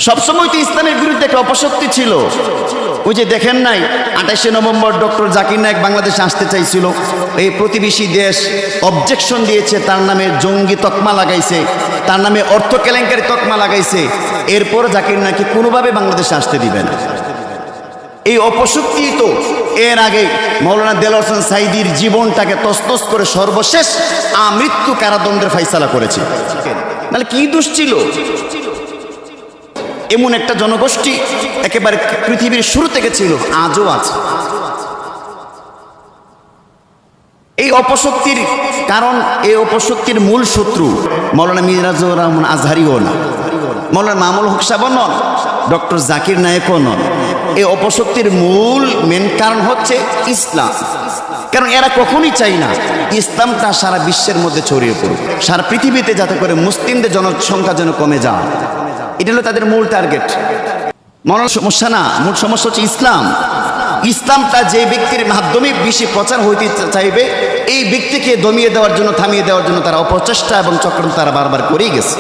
সবসময় তো ইসলামের বিরুদ্ধে একটা অপশক্তি ছিল। ওই যে দেখেন নাই 28শে নভেম্বর ডক্টর জাকির নায়েক বাংলাদেশে আসতে চাইছিল, এই প্রতিবেশী দেশ অবজেকশন দিয়েছে, তার নামে জঙ্গি তকমা লাগাইছে, তার নামে অর্থ কেলেঙ্কারি তকমা লাগাইছে। এরপর জাকির নায়েককে কোনোভাবে বাংলাদেশে আসতে দিবে না। এই অপশক্তি তো এর আগে মৌলানা দেলোয়ার হোসেন সাঈদীর জীবনটাকে তছনছ করে সর্বশেষ আমৃত্যু কারাদণ্ডের ফাইসালা করেছে। নাহলে কি দোষ ছিল? এমন একটা জনগোষ্ঠী একেবারে পৃথিবীর শুরু থেকে ছিল, আজও আছে। এই অপশক্তির কারণ, এই অপশক্তির মূল শত্রু মৌলানা মিরাজুর রহমান আজহারিও না, মৌলানা মামুল হক সাহেবও নন, ডক্টর জাকির নায়েকও নন। এই অপশক্তির মূল মেন কারণ হচ্ছে ইসলাম। কারণ এরা কখনোই চাই না ইসলামটা সারা বিশ্বের মধ্যে ছড়িয়ে পড়ুক, সারা পৃথিবীতে যাতে করে মুসলিমদের জনসংখ্যা যেন কমে যায়। এটা হলো তাদের মূল টার্গেট। মূল সমস্যা না, মূল সমস্যা হচ্ছে ইসলাম। ইসলামটা যে ব্যক্তির মাধ্যমে বেশি প্রচার হইতে চাইবে, এই ব্যক্তিকে দমিয়ে দেওয়ার জন্য, থামিয়ে দেওয়ার জন্য তারা অপচেষ্টা এবং চক্রান্ত তারা বারবার করেই গেছে।